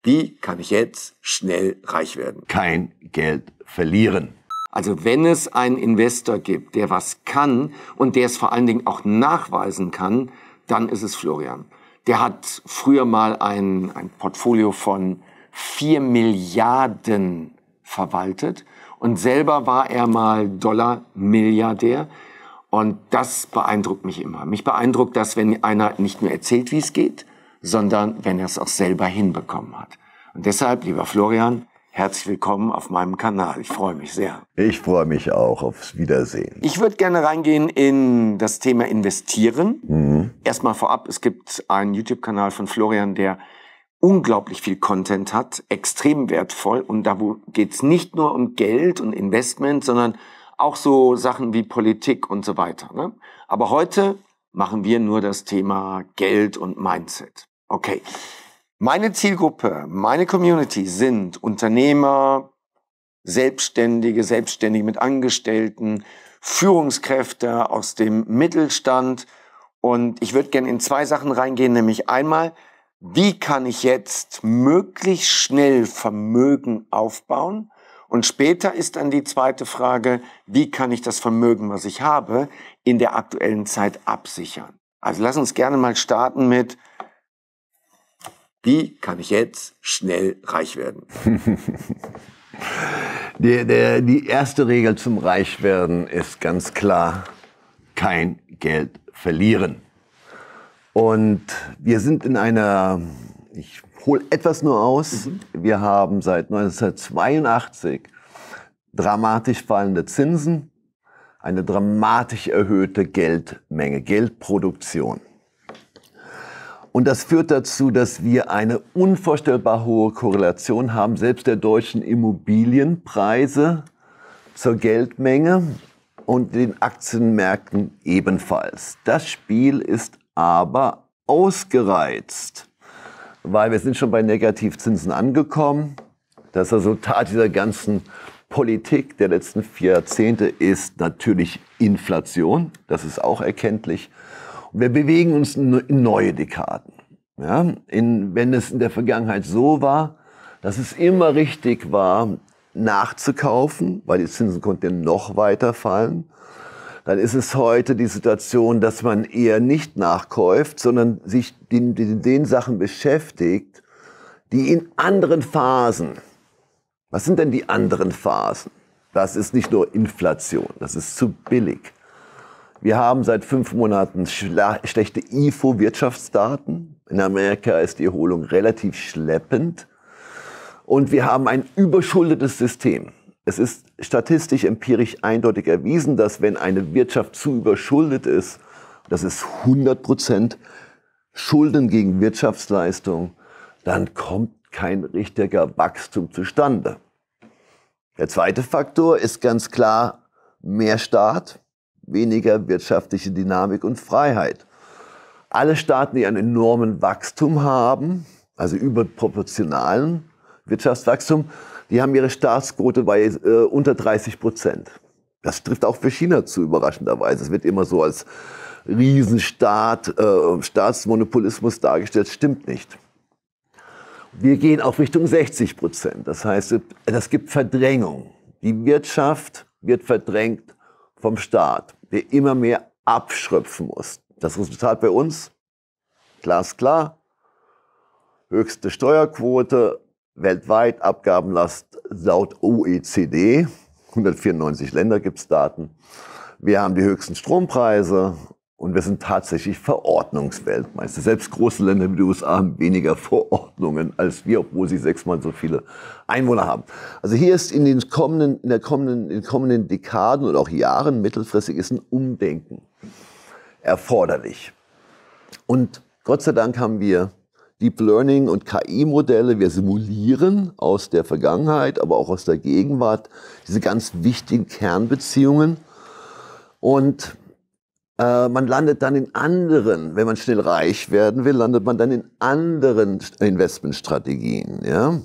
Wie kann ich jetzt schnell reich werden? Kein Geld verlieren. Also wenn es einen Investor gibt, der was kann und der es vor allen Dingen auch nachweisen kann, dann ist es Florian. Der hat früher mal ein Portfolio von 4 Milliarden verwaltet und selber war er mal Dollar-Milliardär. Und das beeindruckt mich immer. Mich beeindruckt das, wenn einer nicht nur erzählt, wie es geht, sondern wenn er es auch selber hinbekommen hat. Und deshalb, lieber Florian, herzlich willkommen auf meinem Kanal. Ich freue mich sehr. Ich freue mich auch aufs Wiedersehen. Ich würde gerne reingehen in das Thema Investieren. Erstmal vorab, es gibt einen YouTube-Kanal von Florian, der unglaublich viel Content hat, extrem wertvoll. Und da geht es nicht nur um Geld und Investment, sondern auch so Sachen wie Politik und so weiter. Ne? Aber heute machen wir nur das Thema Geld und Mindset. Okay. Meine Zielgruppe, meine Community sind Unternehmer, Selbstständige mit Angestellten, Führungskräfte aus dem Mittelstand. Und ich würde gerne in 2 Sachen reingehen, nämlich einmal, wie kann ich jetzt möglichst schnell Vermögen aufbauen? Und später ist dann die zweite Frage, wie kann ich das Vermögen, was ich habe, in der aktuellen Zeit absichern? Also lass uns gerne mal starten mit, wie kann ich jetzt schnell reich werden? Die erste Regel zum Reichwerden ist ganz klar, kein Geld verlieren. Und wir sind in einer, ich hole etwas nur aus, wir haben seit 1982 dramatisch fallende Zinsen, eine dramatisch erhöhte Geldmenge, Geldproduktion. Und das führt dazu, dass wir eine unvorstellbar hohe Korrelation haben, selbst der deutschen Immobilienpreise zur Geldmenge und den Aktienmärkten ebenfalls. Das Spiel ist aber ausgereizt, weil wir sind schon bei Negativzinsen angekommen. Das Resultat dieser ganzen Politik der letzten 4 Jahrzehnte ist natürlich Inflation. Das ist auch erkenntlich. Und wir bewegen uns in neue Dekaden. Ja, wenn es in der Vergangenheit so war, dass es immer richtig war, nachzukaufen, weil die Zinsen konnten noch weiter fallen, dann ist es heute die Situation, dass man eher nicht nachkäuft, sondern sich den Sachen beschäftigt, die in anderen Phasen. Was sind denn die anderen Phasen? Das ist nicht nur Inflation, das ist zu billig. Wir haben seit 5 Monaten schlechte IFO-Wirtschaftsdaten. In Amerika ist die Erholung relativ schleppend. Und wir haben ein überschuldetes System. Es ist statistisch, empirisch eindeutig erwiesen, dass wenn eine Wirtschaft zu überschuldet ist, das ist 100% Schulden gegen Wirtschaftsleistung, dann kommt kein richtiger Wachstum zustande. Der zweite Faktor ist ganz klar mehr Staat, weniger wirtschaftliche Dynamik und Freiheit. Alle Staaten, die einen enormen Wachstum haben, also überproportionalen Wirtschaftswachstum, die haben ihre Staatsquote bei unter 30%. Das trifft auch für China zu, überraschenderweise. Es wird immer so als Riesenstaat, Staatsmonopolismus dargestellt. Stimmt nicht. Wir gehen auf Richtung 60%. Das heißt, das gibt Verdrängung. Die Wirtschaft wird verdrängt vom Staat, der immer mehr abschröpfen muss. Das Resultat bei uns, glasklar, höchste Steuerquote, weltweit Abgabenlast laut OECD, 194 Länder gibt es Daten. Wir haben die höchsten Strompreise und wir sind tatsächlich Verordnungsweltmeister. Selbst große Länder wie die USA haben weniger Verordnungen als wir, obwohl sie 6-mal so viele Einwohner haben. Also hier ist in den kommenden Dekaden und auch Jahren mittelfristig ist ein Umdenken erforderlich. Und Gott sei Dank haben wir Deep Learning und KI-Modelle. Wir simulieren aus der Vergangenheit, aber auch aus der Gegenwart diese ganz wichtigen Kernbeziehungen. Und man landet dann in anderen, wenn man schnell reich werden will, landet man dann in anderen Investmentstrategien. Ja?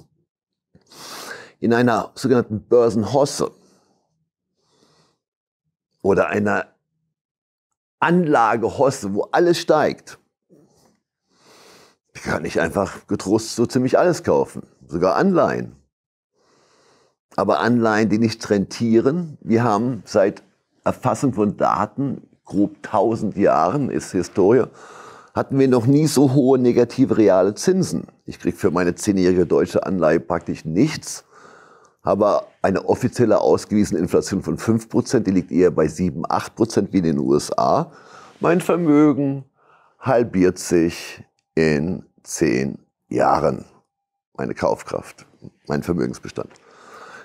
In einer sogenannten Börsenhosse oder einer Anlagehosse, wo alles steigt. kann ich einfach getrost so ziemlich alles kaufen, sogar Anleihen. Aber Anleihen, die nicht rentieren, wir haben seit Erfassung von Daten, grob 1000 Jahren ist Historie, hatten wir noch nie so hohe negative reale Zinsen. Ich kriege für meine 10-jährige deutsche Anleihe praktisch nichts, habe eine offizielle ausgewiesene Inflation von 5%, die liegt eher bei 7, 8% wie in den USA. Mein Vermögen halbiert sich in 10 Jahren, meine Kaufkraft, mein Vermögensbestand.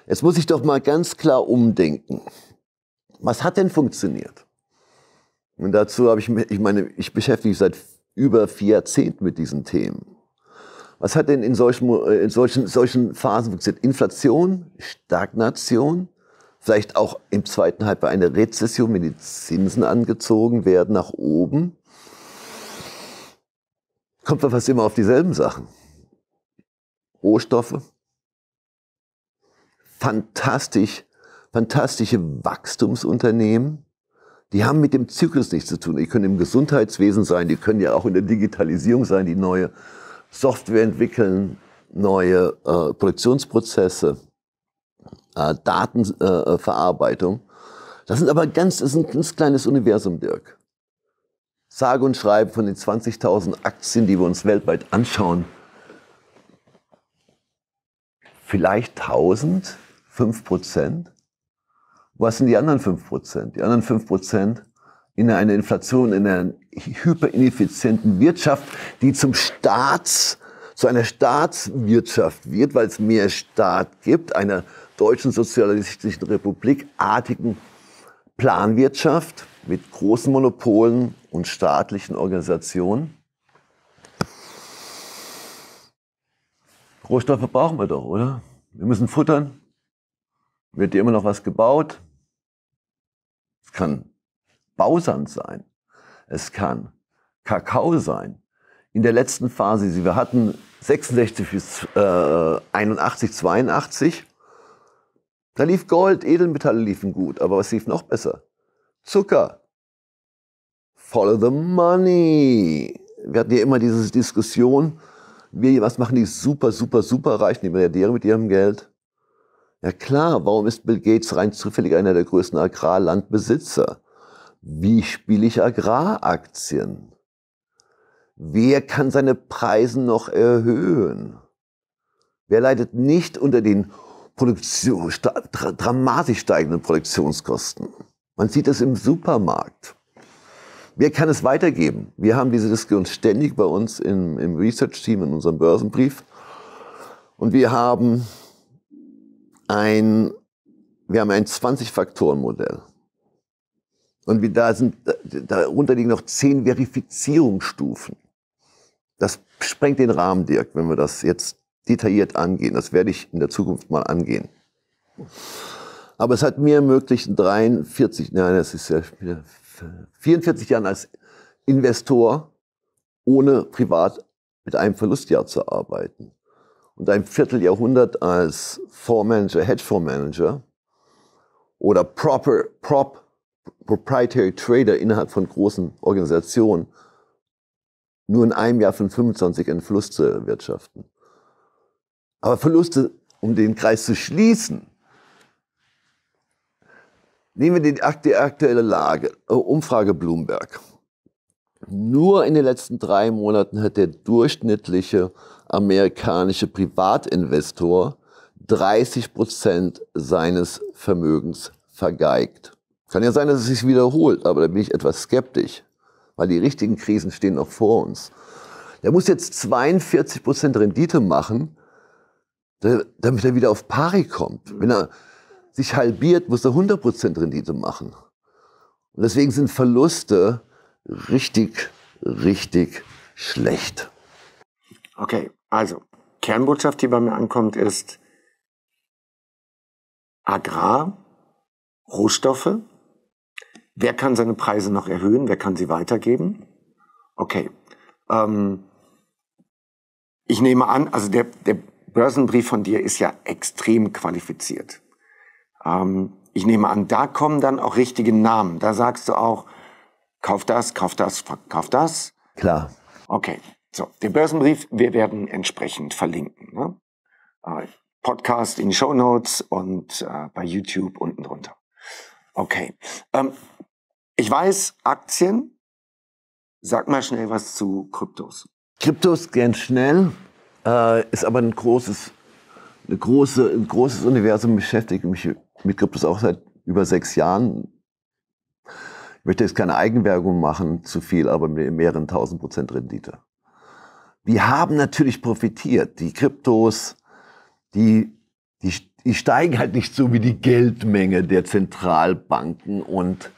Jetzt muss ich doch mal ganz klar umdenken. Was hat denn funktioniert? Und dazu habe ich beschäftige mich seit über 4 Jahrzehnten mit diesen Themen. Was hat denn in solchen Phasen funktioniert? Inflation, Stagnation, vielleicht auch im zweiten Halbjahr eine Rezession, wenn die Zinsen angezogen werden nach oben. Kommt man fast immer auf dieselben Sachen. Rohstoffe, fantastische Wachstumsunternehmen, die haben mit dem Zyklus nichts zu tun. Die können im Gesundheitswesen sein, die können ja auch in der Digitalisierung sein, die neue Software entwickeln, neue Produktionsprozesse, Datenverarbeitung. Das ist ein ganz kleines Universum, Dirk. Sage und schreibe von den 20.000 Aktien, die wir uns weltweit anschauen, vielleicht 1000, 5%. Was sind die anderen 5%? Die anderen 5% in einer Inflation, in einer hyperineffizienten Wirtschaft, die zu einer Staatswirtschaft wird, weil es mehr Staat gibt, einer deutschen sozialistischen Republik-artigen Planwirtschaft mit großen Monopolen und staatlichen Organisationen. Rohstoffe brauchen wir doch, oder? Wir müssen futtern. Wird dir immer noch was gebaut? Es kann Bausand sein. Es kann Kakao sein. In der letzten Phase, die wir hatten, 66 bis 81, 82, da lief Gold, Edelmetalle liefen gut. Aber was lief noch besser? Zucker. Follow the money. Wir hatten ja immer diese Diskussion, was machen die super Reichen, die Milliardäre mit ihrem Geld? Ja klar, warum ist Bill Gates rein zufällig einer der größten Agrarlandbesitzer? Wie spiele ich Agraraktien? Wer kann seine Preise noch erhöhen? Wer leidet nicht unter den dramatisch steigenden Produktionskosten? Man sieht es im Supermarkt. Wer kann es weitergeben? Wir haben diese Diskussion ständig bei uns im Research-Team, in unserem Börsenbrief. Und wir haben ein 20-Faktoren-Modell. Und darunter liegen noch 10 Verifizierungsstufen. Das sprengt den Rahmen, Dirk, wenn wir das jetzt detailliert angehen. Das werde ich in der Zukunft mal angehen. Aber es hat mir ermöglicht, in 44 Jahren als Investor ohne privat mit einem Verlustjahr zu arbeiten. Und ein Vierteljahrhundert als Fondsmanager, Hedgefondsmanager oder Proprietary Trader innerhalb von großen Organisationen nur in einem Jahr von 25 einen Verlust zu erwirtschaften. Aber Verluste, um den Kreis zu schließen, nehmen wir die aktuelle Lage, Umfrage Bloomberg. Nur in den letzten 3 Monaten hat der durchschnittliche amerikanische Privatinvestor 30% seines Vermögens vergeigt. Kann ja sein, dass es sich wiederholt, aber da bin ich etwas skeptisch, weil die richtigen Krisen stehen noch vor uns. Der muss jetzt 42% Rendite machen, damit er wieder auf Pari kommt. Wenn er sich halbiert, muss er 100% Rendite machen. Und deswegen sind Verluste richtig schlecht. Okay, also Kernbotschaft, die bei mir ankommt, ist Agrar, Rohstoffe. Wer kann seine Preise noch erhöhen? Wer kann sie weitergeben? Okay. Ich nehme an, also der Börsenbrief von dir ist ja extrem qualifiziert. Ich nehme an, da kommen dann auch richtige Namen. Da sagst du auch, kauf das, kauf das, kauf das. Klar. Okay. So, den Börsenbrief, wir werden entsprechend verlinken. Ne? Podcast in die Shownotes und bei YouTube unten drunter. Okay. Ich weiß, Aktien. Sag mal schnell was zu Kryptos. Kryptos ganz schnell, ist aber ein großes Universum, beschäftige mich mit Kryptos auch seit über 6 Jahren. Ich möchte jetzt keine Eigenwerbung machen, zu viel, aber mit mehreren 1000% Rendite. Wir haben natürlich profitiert. Die Kryptos, die steigen halt nicht so wie die Geldmenge der Zentralbanken und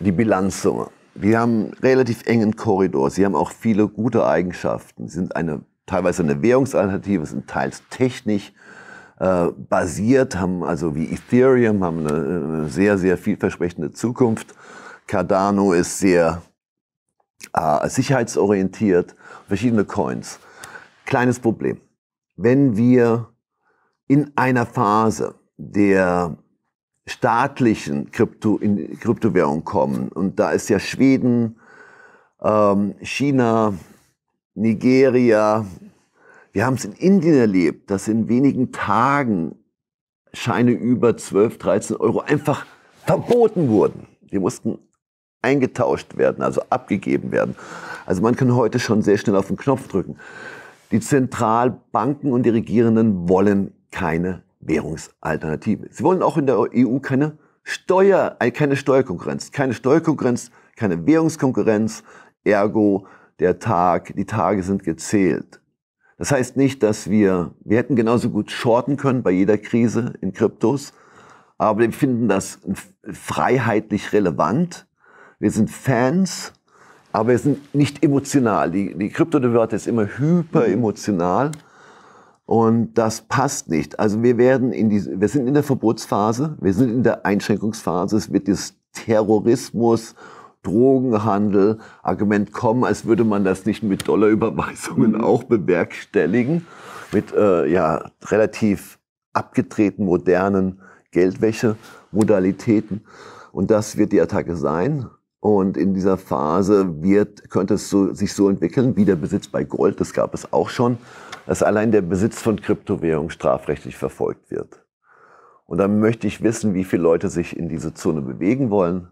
die Bilanzsumme. Wir haben einen relativ engen Korridor. Sie haben auch viele gute Eigenschaften. Sie sind teilweise eine Währungsalternative, sind teils technisch basiert, haben also wie Ethereum, haben eine sehr, sehr vielversprechende Zukunft. Cardano ist sehr sicherheitsorientiert, verschiedene Coins. Kleines Problem. Wenn wir in einer Phase der staatlichen Kryptowährung kommen, und da ist ja Schweden, China, Nigeria, wir haben es in Indien erlebt, dass in wenigen Tagen Scheine über 12, 13 Euro einfach verboten wurden. Die mussten eingetauscht werden, also abgegeben werden. Also man kann heute schon sehr schnell auf den Knopf drücken. Die Zentralbanken und die Regierenden wollen keine Währungsalternative. Sie wollen auch in der EU keine Steuerkonkurrenz. Keine Steuerkonkurrenz, keine Währungskonkurrenz, ergo die Tage sind gezählt. Das heißt nicht, dass wir hätten genauso gut shorten können bei jeder Krise in Kryptos, aber wir finden das freiheitlich relevant. Wir sind Fans, aber wir sind nicht emotional. Die Kryptodebatte ist immer hyperemotional. Und das passt nicht. Also wir sind in der Verbotsphase, wir sind in der Einschränkungsphase. Es wird das Terrorismus, Drogenhandel, Argument kommen, als würde man das nicht mit Dollarüberweisungen auch bewerkstelligen, mit relativ abgedrehten, modernen Geldwäsche-Modalitäten. Und das wird die Attacke sein. Und in dieser Phase könnte es sich so entwickeln, wie der Besitz bei Gold, das gab es auch schon, dass allein der Besitz von Kryptowährungen strafrechtlich verfolgt wird. Und dann möchte ich wissen, wie viele Leute sich in diese Zone bewegen wollen.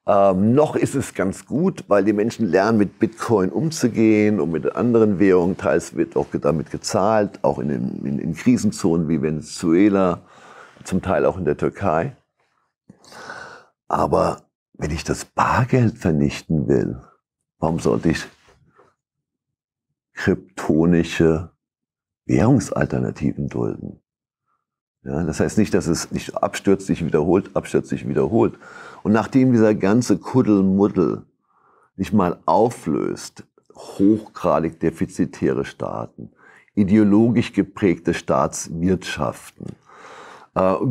Noch ist es ganz gut, weil die Menschen lernen, mit Bitcoin umzugehen und mit anderen Währungen. Teils wird auch damit gezahlt, auch in Krisenzonen wie Venezuela, zum Teil auch in der Türkei. Aber wenn ich das Bargeld vernichten will, warum sollte ich kryptonische Währungsalternativen dulden? Ja, das heißt nicht, dass es nicht abstürzt, sich wiederholt. Und nachdem dieser ganze Kuddelmuddel nicht mal auflöst, hochgradig defizitäre Staaten, ideologisch geprägte Staatswirtschaften,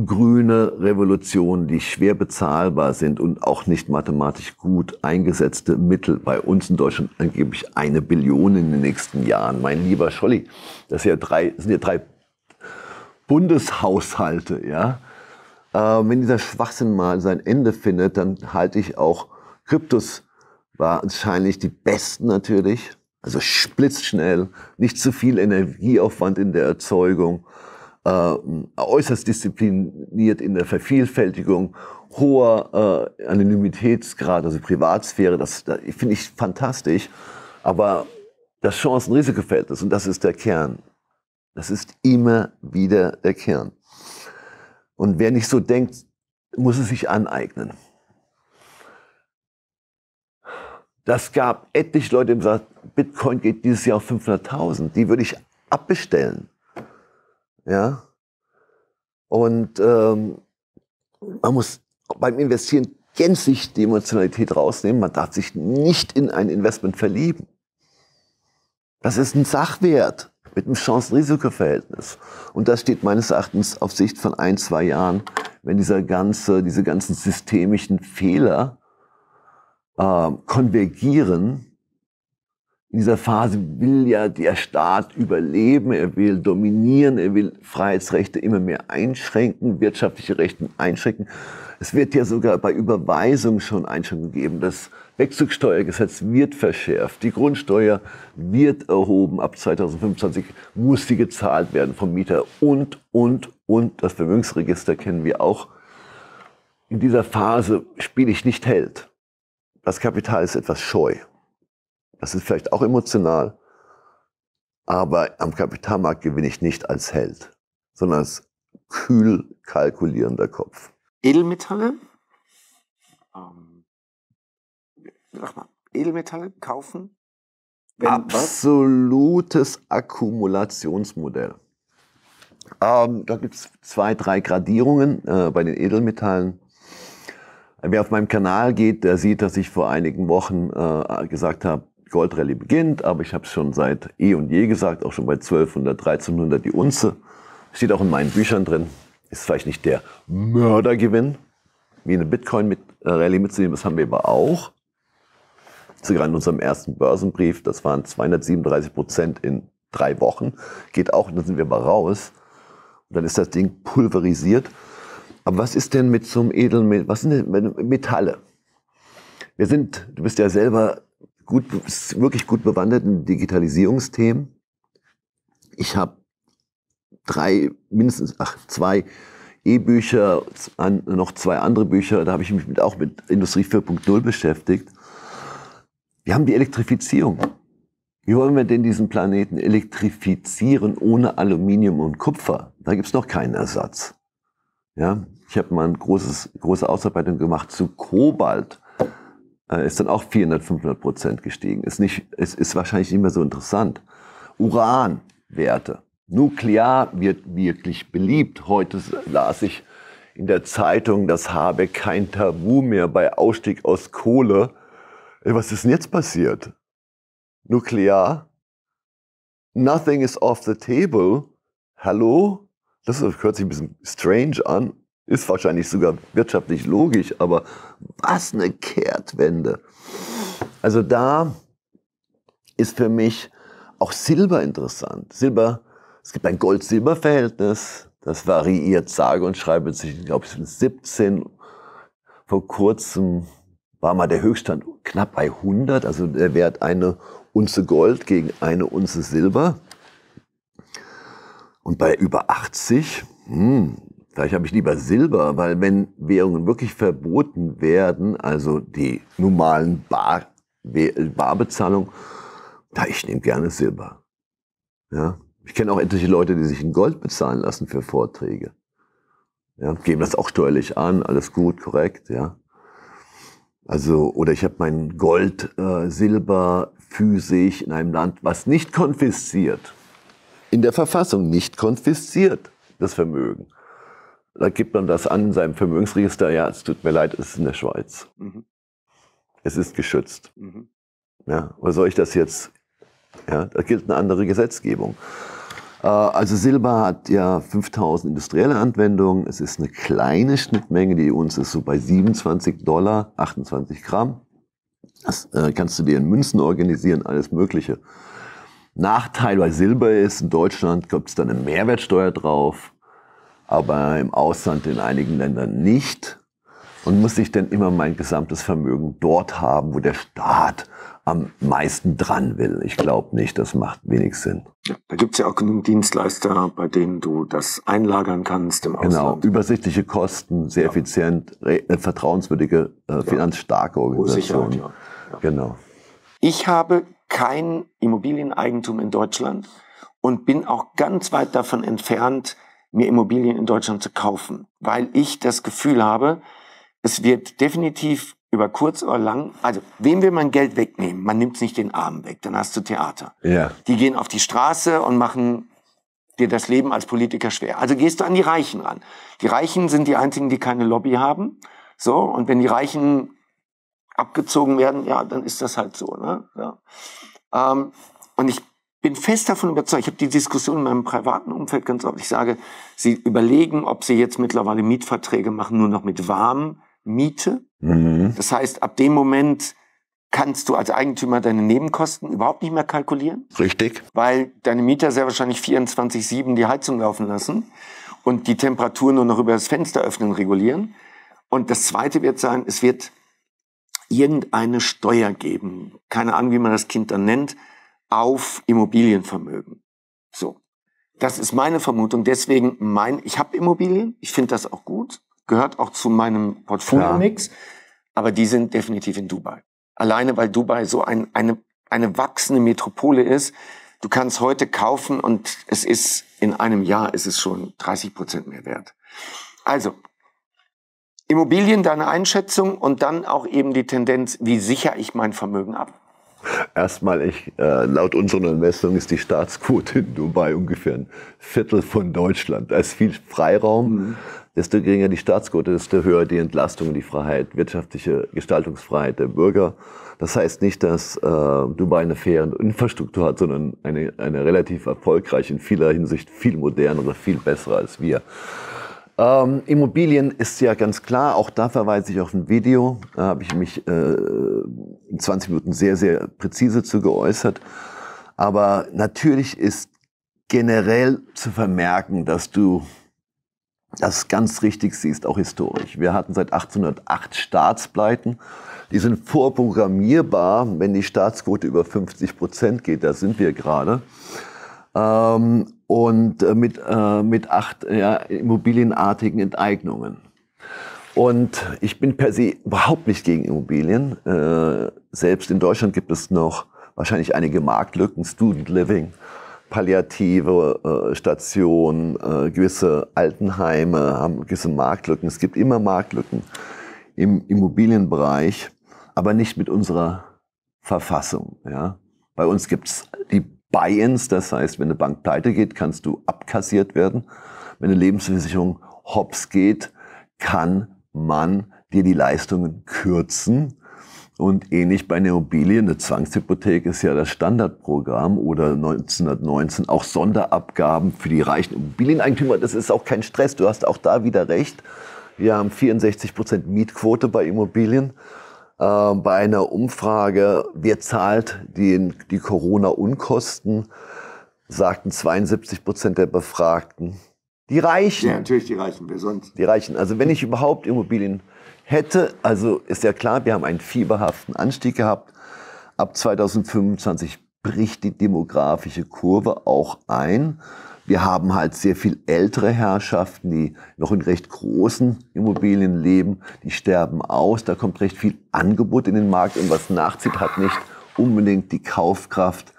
grüne Revolutionen, die schwer bezahlbar sind und auch nicht mathematisch gut eingesetzte Mittel. Bei uns in Deutschland angeblich 1 Billion in den nächsten Jahren. Mein lieber Scholli, das sind ja 3 Bundeshaushalte. Ja? Wenn dieser Schwachsinn mal sein Ende findet, dann halte ich auch Kryptos wahrscheinlich die besten natürlich. Also blitzschnell, nicht zu viel Energieaufwand in der Erzeugung, äußerst diszipliniert in der Vervielfältigung, hoher Anonymitätsgrad, also Privatsphäre, das finde ich fantastisch. Aber das Chancen-Risiko-Verhältnis, und das ist der Kern, das ist immer wieder der Kern. Und wer nicht so denkt, muss es sich aneignen. Das gab etliche Leute, die gesagt haben, Bitcoin geht dieses Jahr auf 500.000. Die würde ich abbestellen. Ja? Und man muss beim Investieren gänzlich die Emotionalität rausnehmen. Man darf sich nicht in ein Investment verlieben. Das ist ein Sachwert mit einem Chancen-Risiko-Verhältnis. Und das steht meines Erachtens auf Sicht von 1, 2 Jahren, wenn diese ganzen systemischen Fehler konvergieren. In dieser Phase will ja der Staat überleben, er will dominieren, er will Freiheitsrechte immer mehr einschränken, wirtschaftliche Rechte einschränken. Es wird ja sogar bei Überweisungen schon Einschränkungen geben, dass Wegzugsteuergesetz wird verschärft. Die Grundsteuer wird erhoben. Ab 2025 muss sie gezahlt werden vom Mieter. Und. Das Vermögensregister kennen wir auch. In dieser Phase spiele ich nicht Held. Das Kapital ist etwas scheu. Das ist vielleicht auch emotional. Aber am Kapitalmarkt gewinne ich nicht als Held, sondern als kühl kalkulierender Kopf. Edelmetalle? Sag mal, Edelmetalle kaufen? Absolutes Akkumulationsmodell. Da gibt es 2, 3 Gradierungen bei den Edelmetallen. Wer auf meinem Kanal geht, der sieht, dass ich vor einigen Wochen gesagt habe, Goldrallye beginnt, aber ich habe es schon seit eh und je gesagt, auch schon bei 1200, 1300 die Unze. Steht auch in meinen Büchern drin. Ist vielleicht nicht der Mördergewinn, wie eine Bitcoin-Rallye mitzunehmen, das haben wir aber auch. Sogar in unserem ersten Börsenbrief, das waren 237% in 3 Wochen. Geht auch, dann sind wir aber raus. Und dann ist das Ding pulverisiert. Aber was ist denn mit so einem Edelmetall? Was sind denn Metalle? Du bist ja selber wirklich gut bewandert in Digitalisierungsthemen. Ich habe 2 E-Bücher, noch 2 andere Bücher, da habe ich mich auch mit Industrie 4.0 beschäftigt. Wir haben die Elektrifizierung. Wie wollen wir denn diesen Planeten elektrifizieren ohne Aluminium und Kupfer? Da gibt es noch keinen Ersatz. Ja? Ich habe mal eine große Ausarbeitung gemacht zu Kobalt. Ist dann auch 400-500% gestiegen. Es ist wahrscheinlich nicht mehr so interessant. Uranwerte. Nuklear wird wirklich beliebt. Heute las ich in der Zeitung, das habe kein Tabu mehr bei Ausstieg aus Kohle. Was ist denn jetzt passiert? Nuklear? Nothing is off the table. Hallo? Das hört sich ein bisschen strange an. Ist wahrscheinlich sogar wirtschaftlich logisch, aber was eine Kehrtwende. Also da ist für mich auch Silber interessant. Silber, es gibt ein Gold-Silber-Verhältnis, das variiert sage und schreibe sich, glaube ich, 17. Vor kurzem war mal der Höchststand knapp bei 100, also der Wert eine Unze Gold gegen eine Unze Silber. Und bei über 80, vielleicht habe ich lieber Silber, weil wenn Währungen wirklich verboten werden, also die normalen Barbezahlung, ich nehme gerne Silber. Ja? Ich kenne auch etliche Leute, die sich in Gold bezahlen lassen für Vorträge. Ja? Geben das auch steuerlich an, alles gut, korrekt, ja. Also, oder ich habe mein Gold, Silber physisch in einem Land, was nicht konfisziert. In der Verfassung nicht konfisziert, das Vermögen. Da gibt man das an in seinem Vermögensregister, ja, es tut mir leid, es ist in der Schweiz. Mhm. Es ist geschützt. Mhm. Ja, oder soll ich das jetzt, ja, da gilt eine andere Gesetzgebung. Also Silber hat ja 5000 industrielle Anwendungen. Es ist eine kleine Schnittmenge, die uns ist so bei $27, 28 Gramm. Das kannst du dir in Münzen organisieren, alles Mögliche. Nachteil bei Silber ist, in Deutschland gibt es dann eine Mehrwertsteuer drauf, aber im Ausland in einigen Ländern nicht. Und muss ich dann immer mein gesamtes Vermögen dort haben, wo der Staat am meisten dran will. Ich glaube nicht, das macht wenig Sinn. Ja, da gibt es ja auch genug Dienstleister, bei denen du das einlagern kannst im Ausland. Genau, übersichtliche Kosten, sehr effizient, vertrauenswürdige, finanzstarke Organisationen. Sicherheit, ja. Genau. Ich habe kein Immobilieneigentum in Deutschland und bin auch ganz weit davon entfernt, mir Immobilien in Deutschland zu kaufen, weil ich das Gefühl habe, es wird definitiv über kurz oder lang, also wem will man Geld wegnehmen? Man nimmt es nicht den Armen weg, dann hast du Theater. Ja. Die gehen auf die Straße und machen dir das Leben als Politiker schwer. Also gehst du an die Reichen ran. Die Reichen sind die einzigen, die keine Lobby haben. So, und wenn die Reichen abgezogen werden, ja, dann ist das halt so. Ne? Ja. Und ich bin fest davon überzeugt, ich habe die Diskussion in meinem privaten Umfeld ganz oft, ich sage, sie überlegen, ob sie jetzt mittlerweile Mietverträge machen, nur noch mit Warmmiete. Mhm. Das heißt, ab dem Moment kannst du als Eigentümer deine Nebenkosten überhaupt nicht mehr kalkulieren. Richtig. Weil deine Mieter sehr wahrscheinlich 24/7 die Heizung laufen lassen und die Temperatur nur noch über das Fenster öffnen regulieren. Und das Zweite wird sein, es wird irgendeine Steuer geben, keine Ahnung, wie man das Kind dann nennt, auf Immobilienvermögen. So. Das ist meine Vermutung. Deswegen ich habe Immobilien, ich finde das auch gut, gehört auch zu meinem Portfolio-Mix, aber die sind definitiv in Dubai. Alleine, weil Dubai so eine wachsende Metropole ist. Du kannst heute kaufen und in einem Jahr ist es schon 30% mehr wert. Also, Immobilien, deine Einschätzung und dann auch eben die Tendenz, wie sichere ich mein Vermögen ab? Erstmal, laut unseren Messungen ist die Staatsquote in Dubai ungefähr ein Viertel von Deutschland. Da ist viel Freiraum. Desto geringer die Staatsquote, desto höher die Entlastung und die Freiheit, wirtschaftliche Gestaltungsfreiheit der Bürger. Das heißt nicht, dass Dubai eine faire Infrastruktur hat, sondern eine relativ erfolgreiche, in vieler Hinsicht viel modernere, viel bessere als wir. Immobilien ist ja ganz klar, auch da verweise ich auf ein Video, da habe ich mich in 20 Minuten sehr, sehr präzise zu geäußert. Aber natürlich ist generell zu vermerken, dass du das ganz richtig siehst, auch historisch. Wir hatten seit 1808 Staatspleiten, die sind vorprogrammierbar, wenn die Staatsquote über 50% geht, da sind wir gerade. Und mit 8 immobilienartigen Enteignungen. Und ich bin per se überhaupt nicht gegen Immobilien. Selbst in Deutschland gibt es noch wahrscheinlich einige Marktlücken, Student Living, palliative Stationen, gewisse Altenheime haben gewisse Marktlücken. Es gibt immer Marktlücken im Immobilienbereich, aber nicht mit unserer Verfassung. Ja? Bei uns gibt es die Buy-ins, das heißt, wenn eine Bank pleite geht, kannst du abkassiert werden. Wenn eine Lebensversicherung hops geht, kann man dir die Leistungen kürzen. Und ähnlich bei einer Immobilie, eine Zwangshypothek ist ja das Standardprogramm oder 1919 auch Sonderabgaben für die reichen Immobilieneigentümer. Das ist auch kein Stress, du hast auch da wieder recht. Wir haben 64% Mietquote bei Immobilien. Bei einer Umfrage, wer zahlt die Corona-Unkosten, sagten 72% der Befragten. Die Reichen. Ja, natürlich die Reichen, wer sonst? Die Reichen. Also wenn ich überhaupt Immobilien hätte, also ist ja klar, wir haben einen fieberhaften Anstieg gehabt. Ab 2025 bricht die demografische Kurve auch ein. Wir haben halt sehr viel ältere Herrschaften, die noch in recht großen Immobilien leben. Die sterben aus. Da kommt recht viel Angebot in den Markt. Und was nachzieht, hat nicht unbedingt die Kaufkraft,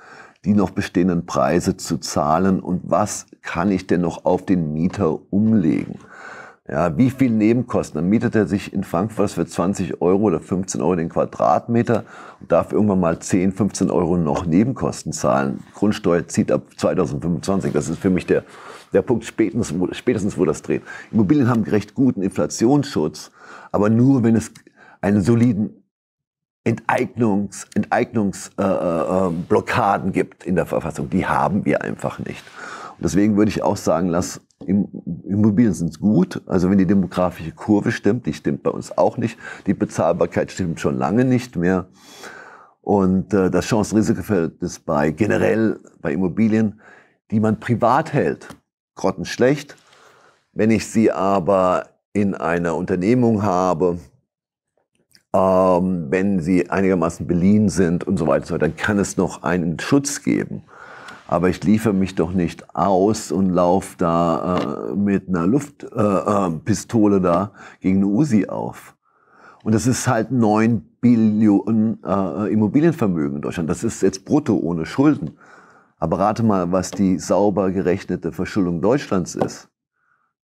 die noch bestehenden Preise zu zahlen. Und was kann ich denn noch auf den Mieter umlegen? Ja, wie viel Nebenkosten? Dann mietet er sich in Frankfurt für 20 Euro oder 15 Euro den Quadratmeter und darf irgendwann mal 10, 15 Euro noch Nebenkosten zahlen. Grundsteuer zieht ab 2025. Das ist für mich der Punkt spätestens, wo das dreht. Immobilien haben recht guten Inflationsschutz, aber nur, wenn es einen soliden Enteignungsblockaden gibt in der Verfassung. Die haben wir einfach nicht. Und deswegen würde ich auch sagen, Immobilien sind gut. Also wenn die demografische Kurve stimmt, die stimmt bei uns auch nicht. Die Bezahlbarkeit stimmt schon lange nicht mehr. Und das Chance-Risiko-Verhältnis generell bei Immobilien, die man privat hält, grottenschlecht. Wenn ich sie aber in einer Unternehmung habe, wenn sie einigermaßen beliehen sind und so weiter, dann kann es noch einen Schutz geben. Aber ich liefere mich doch nicht aus und laufe da mit einer Luftpistole da gegen eine Uzi auf. Und das ist halt 9 Billionen Immobilienvermögen in Deutschland. Das ist jetzt brutto ohne Schulden. Aber rate mal, was die sauber gerechnete Verschuldung Deutschlands ist.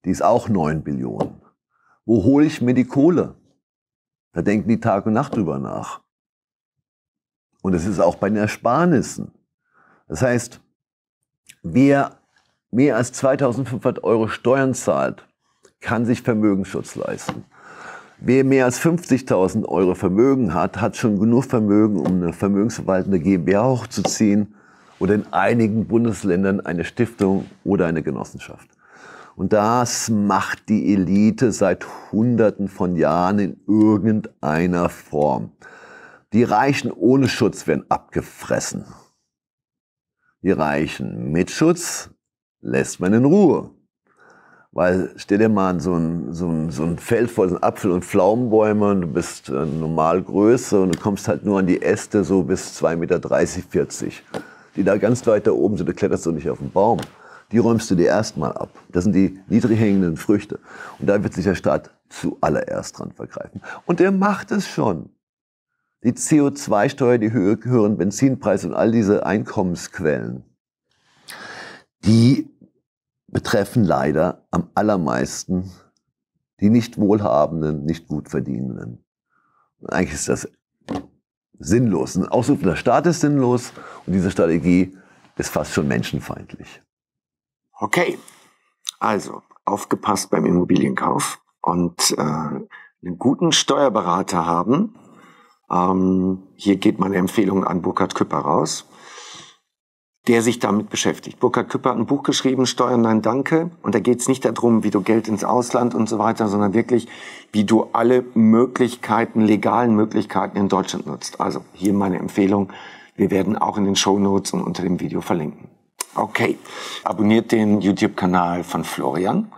Die ist auch 9 Billionen. Wo hole ich mir die Kohle? Da denken die Tag und Nacht drüber nach. Und es ist auch bei den Ersparnissen. Das heißt, wer mehr als 2.500 Euro Steuern zahlt, kann sich Vermögensschutz leisten. Wer mehr als 50.000 Euro Vermögen hat, hat schon genug Vermögen, um eine vermögensverwaltende GmbH hochzuziehen oder in einigen Bundesländern eine Stiftung oder eine Genossenschaft. Und das macht die Elite seit Hunderten von Jahren in irgendeiner Form. Die Reichen ohne Schutz werden abgefressen. Die Reichen mit Schutz lässt man in Ruhe. Weil stell dir mal so ein Feld voll so Apfel- und Pflaumenbäume und du bist normal Größe und du kommst halt nur an die Äste so bis 2,30 Meter, 40. Die da ganz weit da oben sind, da kletterst du nicht auf den Baum. Die räumst du dir erstmal ab. Das sind die niedrig hängenden Früchte. Und da wird sich der Staat zuallererst dran vergreifen. Und der macht es schon. Die CO2-Steuer, die höheren Benzinpreise und all diese Einkommensquellen, die betreffen leider am allermeisten die nicht Wohlhabenden, nicht gut Verdienenden. Und eigentlich ist das sinnlos. Ein ausrufender Staat ist sinnlos und diese Strategie ist fast schon menschenfeindlich. Okay, also aufgepasst beim Immobilienkauf und einen guten Steuerberater haben. Hier geht meine Empfehlung an Burkhard Küpper raus, der sich damit beschäftigt. Burkhard Küpper hat ein Buch geschrieben, Steuern, nein, danke. Und da geht es nicht darum, wie du Geld ins Ausland und so weiter, sondern wirklich, wie du alle Möglichkeiten, legalen Möglichkeiten in Deutschland nutzt. Also hier meine Empfehlung. Wir werden auch in den Shownotes und unter dem Video verlinken. Okay, abonniert den YouTube-Kanal von Florian.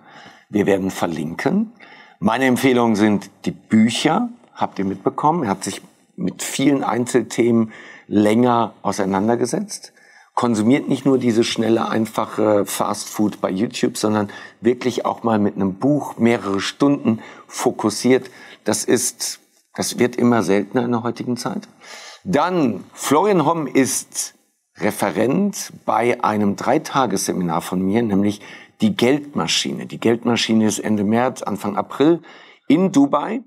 Wir werden verlinken. Meine Empfehlungen sind die Bücher, habt ihr mitbekommen. Er hat sich mit vielen Einzelthemen länger auseinandergesetzt. Konsumiert nicht nur diese schnelle, einfache Fast Food bei YouTube, sondern wirklich auch mal mit einem Buch mehrere Stunden fokussiert. Das wird immer seltener in der heutigen Zeit. Dann, Florian Homm ist Referent bei einem 3-Tages-Seminar von mir, nämlich die Geldmaschine. Die Geldmaschine ist Ende März, Anfang April in Dubai.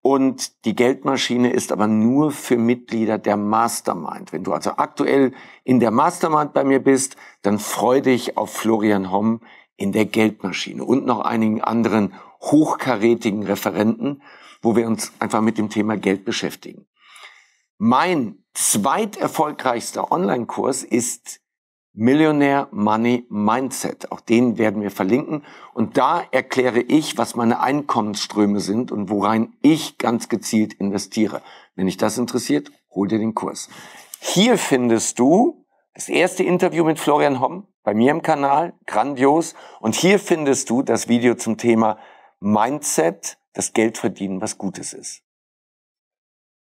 Und die Geldmaschine ist aber nur für Mitglieder der Mastermind. Wenn du also aktuell in der Mastermind bei mir bist, dann freu dich auf Florian Homm in der Geldmaschine und noch einigen anderen hochkarätigen Referenten, wo wir uns einfach mit dem Thema Geld beschäftigen. Mein zweiterfolgreichster Online-Kurs ist Millionaire Money Mindset. Auch den werden wir verlinken. Und da erkläre ich, was meine Einkommensströme sind und worein ich ganz gezielt investiere. Wenn dich das interessiert, hol dir den Kurs. Hier findest du das erste Interview mit Florian Homm bei mir im Kanal. Grandios. Und hier findest du das Video zum Thema Mindset, das Geld verdienen, was Gutes ist.